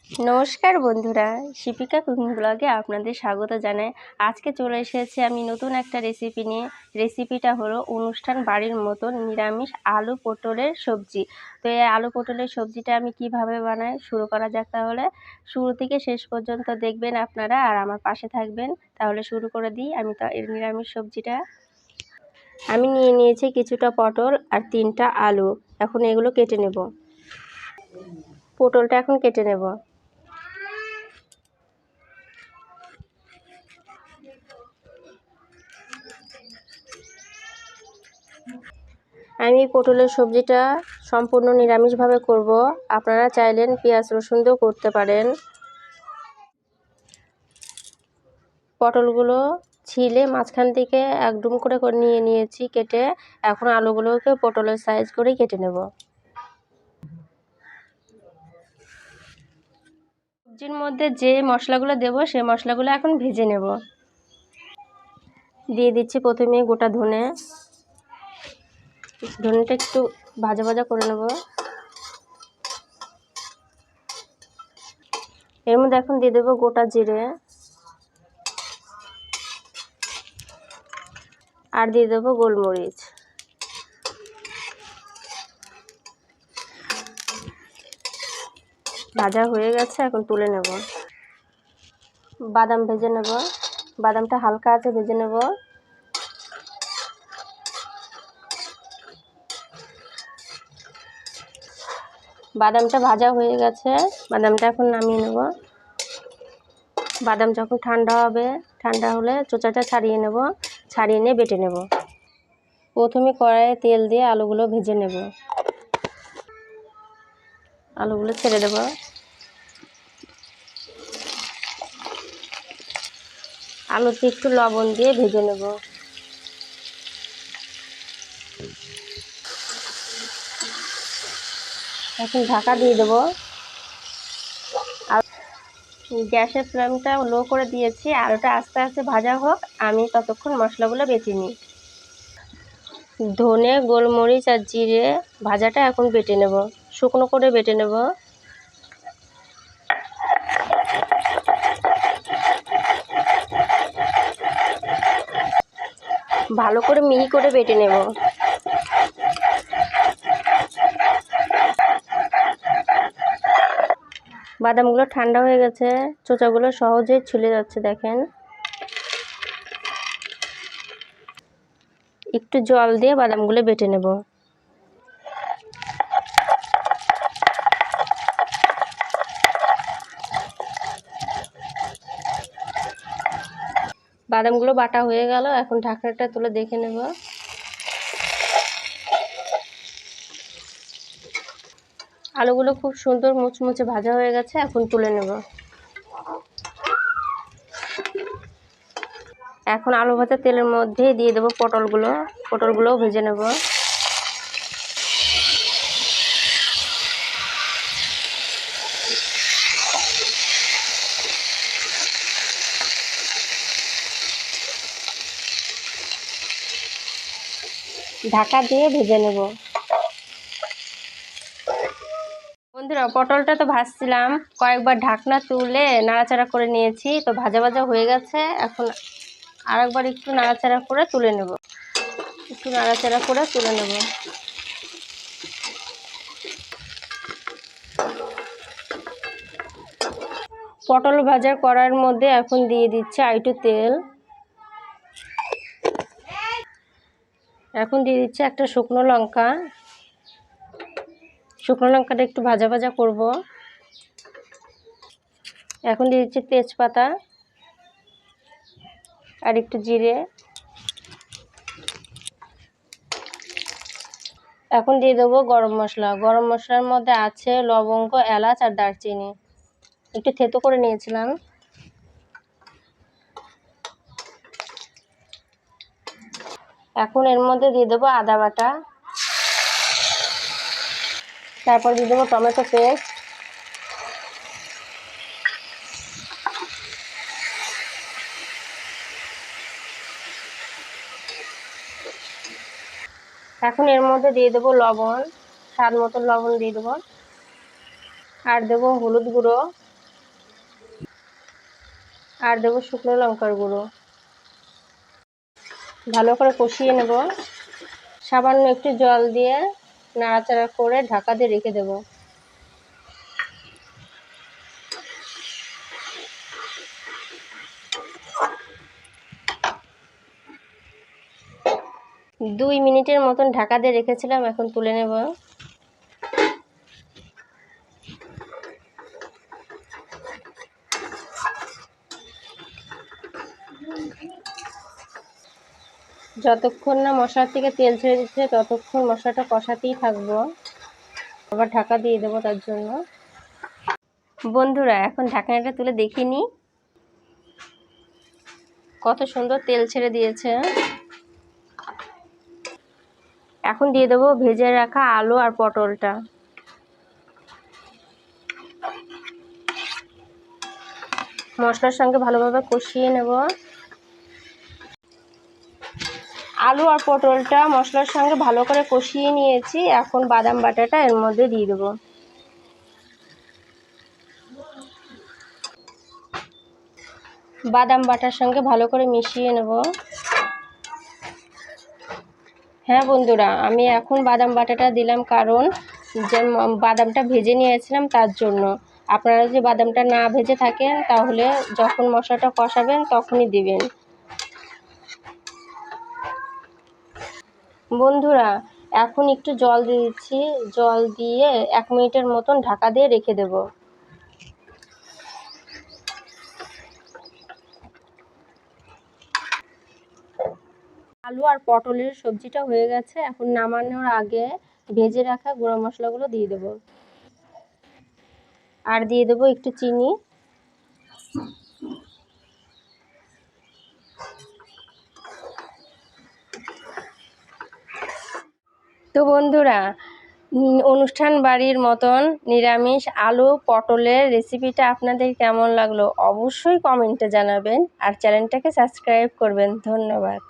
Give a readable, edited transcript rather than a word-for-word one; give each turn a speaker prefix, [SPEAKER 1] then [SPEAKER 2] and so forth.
[SPEAKER 1] নমস্কার বন্ধুরা, শিপিকা কুকিং ব্লগে আপনাদের স্বাগত জানাই। আজকে চলে এসেছি আমি নতুন একটা রেসিপি নিয়ে। রেসিপিটা হলো অনুষ্ঠান বাড়ির মতন নিরামিষ আলু পটলের সবজি। তো এই আলু পটলের সবজিটা আমি কিভাবে বানাই শুরু করা যাক। তাহলে শুরু থেকে শেষ পর্যন্ত দেখবেন আপনারা আর আমার পাশে থাকবেন। তাহলে শুরু করে দিই আমি তো এর নিরামিষ সবজিটা। আমি নিয়ে নিয়েছি কিছুটা পটল আর 3টা আলু। এখন এগুলো কেটে নেব। পটলটা এখন কেটে নেব। আমি পটলের সবজিটা সম্পূর্ণ নিরামিষভাবে করব। আপনারা চাইলেন পেঁয়াজ রসুন দিয়েও করতে পারেন। পটলগুলো ছিলে মাঝখান থেকে একদম করে নিয়ে নিয়েছি কেটে। এখন আলুগুলোকে পটলের সাইজ করে কেটে নেব। সবজির মধ্যে যে মশলাগুলো দেব সেই মশলাগুলো এখন ভেজে নেব। দিয়ে দিচ্ছি প্রথমে গোটা ধনেটা একটু ভাজা ভাজা করে নেব। এর মধ্যে এখন দিয়ে দেবো গোটা জিরে আর দিয়ে দেবো গোলমরিচ। ভাজা হয়ে গেছে, এখন তুলে নেব। বাদাম ভেজে নেব। বাদামটা হালকা আছে ভেজে নেব। বাদামটা ভাজা হয়ে গেছে, বাদামটা এখন নামিয়ে নেব। বাদাম যখন ঠান্ডা হলে চোচাটা ছাড়িয়ে নেব। ছাড়িয়ে নিয়ে বেটে নেব। প্রথমে কড়াইয়ে তেল দিয়ে আলুগুলো ভেজে নেব। আলুগুলো ছেড়ে দেব। আলুতে একটু লবণ দিয়ে ভেজে নেব। এখন ঢাকা দিয়ে দেব। আর গ্যাসের ফ্লেমটা লো করে দিয়েছি। আলুটা আস্তে আস্তে ভাজা হোক, আমি ততক্ষণ মশলাগুলো বেটে নিই। ধনে গোলমরিচ আর জিরে ভাজাটা এখন বেটে নেব, শুকনো করে বেটে নেব। ভালো করে মিহি করে বেটে নেব। বাদামগুলো ঠান্ডা হয়ে গেছে, চোচাগুলো সহজেই ছুলে যাচ্ছে দেখেন। একটু জল দিয়ে বাদামগুলো বেটে নেব। বাদামগুলো বাটা হয়ে গেল, এখন ঢাকনাটা তুলে দেখে নেব। আলুগুলো খুব সুন্দর মুচমুচে ভাজা হয়ে গেছে, এখন তুলে নেব। এখন আলু ভাজা তেলের মধ্যে দিয়ে দেবো পটলগুলোও ভেজে নেব। ঢাকা দিয়ে ভেজে নেব। বন্ধুরা, পটলটা তো ভাজছিলাম, কয়েকবার ঢাকনা তুলে নাড়াচাড়া করে নিয়েছি। তো ভাজা ভাজা হয়ে গেছে, এখন আরেকবার একটু নাড়াচাড়া করে তুলে নেব। পটল ভাজার কড়াইয়ের মধ্যে এখন দিয়ে দিচ্ছে আরেকটু তেল। এখন দিয়ে দিচ্ছে একটা শুকনো লঙ্কাটা একটু ভাজা ভাজা করব। এখন দিয়ে দিচ্ছি তেজপাতা আর একটু জিরে। এখন দিয়ে দেবো গরম মশলার মধ্যে আছে লবঙ্গ, এলাচ আর দারচিনি, একটু থেতো করে নিয়েছিলাম। এখন এর মধ্যে দিয়ে দেবো আদা বাটা, তারপর দিয়ে দেবো টমেটো পেস্ট, এখন এর মধ্যে দিয়ে দেবো লবণ, স্বাদ মতো লবণ দিয়ে দেবো, আর দেবো হলুদ গুঁড়ো, আর দেবো শুকনো লঙ্কার গুঁড়ো। ভালো করে কষিয়ে নেব। সামান্য একটু জল দিয়ে নাড়াচাড়া করে ঢাকা দিয়ে রেখে দেব। দুই মিনিটের মতন ঢাকা দিয়ে রেখেছিলাম, এখন তুলে নেব। যতক্ষণ না মশলা থেকে তেল ছেড়ে দিচ্ছে ততক্ষণ মশলাটা কষাতেই থাকবো। আবার ঢাকা দিয়ে দেবো তার জন্য। বন্ধুরা, এখন ঢাকনাটা তুলে দেখিয়ে নিই কত সুন্দর তেল ছেড়ে দিয়েছে। এখন দিয়ে দেবো ভেজে রাখা আলু আর পটলটা। মশলার সঙ্গে ভালোভাবে কষিয়ে নেব। আলু আর পটলটা মশলার সঙ্গে ভালো করে কষিয়ে নিয়েছি। এখন বাদাম বাটাটা এর মধ্যে দিয়ে দেবো। বাদাম বাটার সঙ্গে ভালো করে মিশিয়ে নেব। হ্যাঁ বন্ধুরা, আমি এখন বাদাম বাটাটা দিলাম কারণ যে বাদামটা ভেজে নিয়েছিলাম তার জন্য। আপনারা যদি বাদামটা না ভেজে থাকেন তাহলে যখন মশলাটা কষাবেন তখনই দিবেন। বন্ধুরা, এখন একটু জল দিয়ে দিচ্ছি। জল দিয়ে 1 মিনিটের মতন ঢাকা দিয়ে রেখে দেব। আলু আর পটলের সবজিটা হয়ে গেছে। এখন নামানোর আগে ভেজে রাখা গুঁড়ো মশলাগুলো দিয়ে দেব। আর দিয়ে দেবো একটু চিনি। তো বন্ধুরা, অনুষ্ঠান বাড়ির মতন নিরামিষ আলু পটলের রেসিপিটা আপনাদের কেমন লাগলো অবশ্যই কমেন্টে জানাবেন। আর চ্যানেলটাকে সাবস্ক্রাইব করবেন। ধন্যবাদ।